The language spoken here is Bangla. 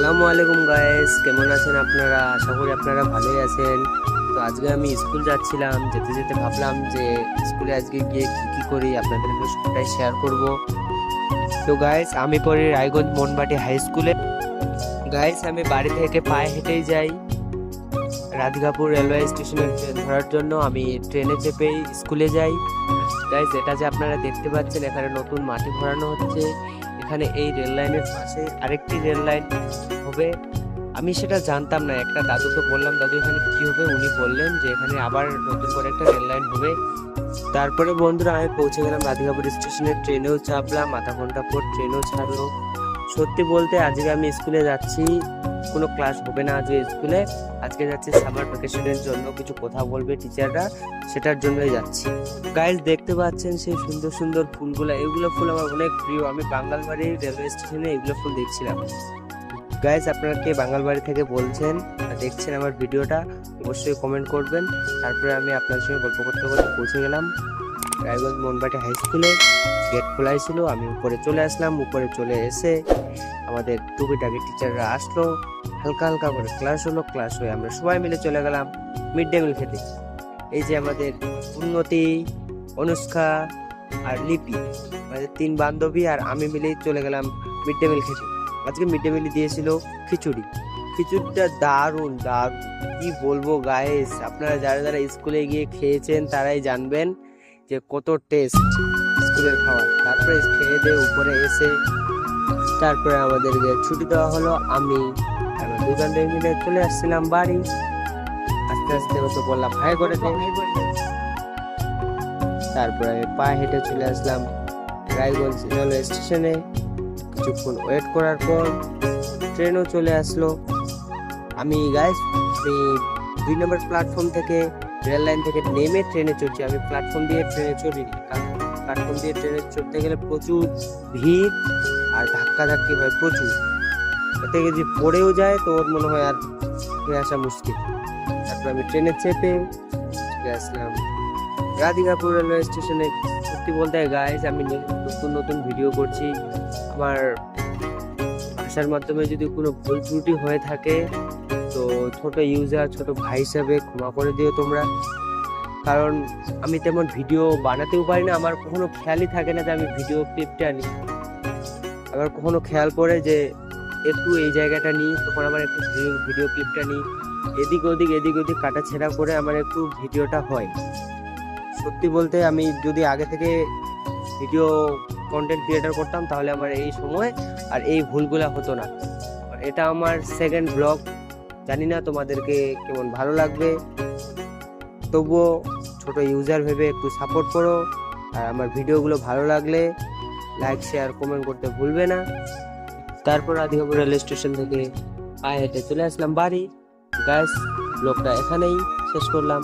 আসসালামু আলাইকুম গাইস, কেমন আছেন আপনারা? আশা করি আপনারা ভালোই আছেন। তো আজকে আমি স্কুল যাচ্ছিলাম, যেতে যেতে ভাবলাম যে স্কুলে আজকে গিয়ে কি কি করি আপনাদের সাথে সবটাই শেয়ার করব। তো গাইস, আমি পড়ি রায়গঞ্জ মনবাটি হাই স্কুলে। গাইস, আমি বাড়ি থেকে পায়ে হেঁটেই যাই রাধিকাপুর রেলওয়ে স্টেশনের ট্রেন ধরার জন্য। আমি ট্রেনে চেপেই স্কুলে যাই। গাইস, এটা যে আপনারা দেখতে পাচ্ছেন, এখানে নতুন মাটি ভরানো হচ্ছে। এখানে এই রেল লাইনের পাশে আরেকটি রেল লাইন হবে। আমি সেটা জানতাম না, একটা দাদুকে বললাম, দাদু এখানে কি হবে? উনি বললেন যে এখানে আবার নতুন করে একটা রেল লাইন হবে। তারপরে বন্ধুরা আমি পৌঁছে গেলাম রাধিকাপুর স্টেশনে, ট্রেনেও চাপলাম, আধা ঘন্টা পর ট্রেনও ছাড়লো। সত্যি বলতে আজকে আমি স্কুলে যাচ্ছি, কোনো ক্লাস হবে না আজকে স্কুলে। আজকে যাচ্ছি সামার ভ্যাকেশনের জন্য, কিছু কথা বলবে টিচাররা, সেটার জন্যই যাচ্ছি। গাইজ, দেখতে পাচ্ছেন সেই সুন্দর সুন্দর ফুলগুলো, এগুলো ফুল আমার অনেক প্রিয়। আমি বাঙালবাড়ি রেলওয়ে স্টেশনে এগুলো ফুল দেখছিলাম। গাইজ, আপনারা কে বাঙালবাড়ি থেকে বলছেন দেখছেন আমার ভিডিওটা, অবশ্যই কমেন্ট করবেন। তারপরে আমি আপনার সঙ্গে গল্প করতে করতে পৌঁছে গেলাম রায়গঞ্জ মনবাটি হাই স্কুলে। গেট খোলাই ছিল, আমি উপরে চলে আসলাম। উপরে চলে এসে আমাদের টুকিটাকি টিচাররা আসলো, হালকা হালকা করে ক্লাস হলো। ক্লাস হয়ে আমরা সবাই মিলে চলে গেলাম মিড ডে মিল খেতে। এই যে আমাদের উন্নতি, অনুষ্কা আর লিপি, আমাদের তিন বান্ধবী আর আমি মিলেই চলে গেলাম মিড ডে মিল খেতে। আজকে মিড ডে মিল দিয়েছিল খিচুড়ি। খিচুড়িটা দারুণ দারুণ, কি বলবো গাইস, আপনারা যারা যারা স্কুলে গিয়ে খেয়েছেন তারাই জানবেন যে কত টেস্ট স্কুলের খাবার। তারপরে খেয়ে দিয়ে উপরে এসে তারপরে আমাদেরকে ছুটি দেওয়া হলো। আমি আমার দুই বান্ধবী মিলে চলে আসছিলাম বাড়ি। আস্তে আস্তে তো বললাম হাই করে দে। তারপরে আমি পায়ে হেঁটে চলে আসলাম রায়গঞ্জ রেলওয়ে স্টেশনে। কিছুক্ষণ ওয়েট করার পর ট্রেনও চলে আসলো। আমি 2 নম্বর প্ল্যাটফর্ম থেকে, রেল লাইন থেকে নেমে ট্রেনে চড়ছি। আমি প্ল্যাটফর্ম দিয়ে ট্রেনে চড়িনি, কারণ প্ল্যাটফর্ম দিয়ে ট্রেনে চড়তে গেলে প্রচুর ভিড় আর ধাক্কাধাক্কি হয় প্রচুর। এতে যদি পড়েও যায় তো ওর মনে হয় আর ফিরে আসা মুশকিল। তারপর আমি ট্রেনে চেপে চলে আসলাম রাধিকাপুর রেলওয়ে স্টেশনে। সত্যি বলতে গাইস, আমি নতুন নতুন ভিডিও করছি। আমার ভাষার মাধ্যমে যদি কোনো ভুল ত্রুটি হয়ে থাকে তো ছোট ইউজার, ছোট ভাই হিসাবে ক্ষমা করে দিও তোমরা। কারণ আমি তেমন ভিডিও বানাতেও পারি না, আমার কখনো খেয়ালই থাকে না যে আমি ভিডিও ক্লিপটা নিই। আবার কখনো খেয়াল পড়ে যে একটু এই জায়গাটা নিই, তখন আমার একটু ভিডিও ক্লিপটা নিই। এদিক ওদিক কাটা ছেঁড়া করে আমার একটু ভিডিওটা হয়। সত্যি বলতে আমি যদি আগে থেকে ভিডিও কন্টেন্ট ক্রিয়েটর করতাম তাহলে আমার এই সময় আর এই ভুলগুলা হতো না। এটা আমার সেকেন্ড ব্লগ, জানি না তোমাদেরকে কেমন ভালো লাগবে, তবুও ছোট ইউজার ভেবে একটু সাপোর্ট করো। আর আমার ভিডিওগুলো ভালো লাগলে লাইক, শেয়ার, কমেন্ট করতে ভুলবে না। তারপর রাধিকাপুর রেল স্টেশন থেকে পায়ে হেঁটে চলে আসলাম বাড়ি। গাইস, ব্লগটা এখানেই শেষ করলাম।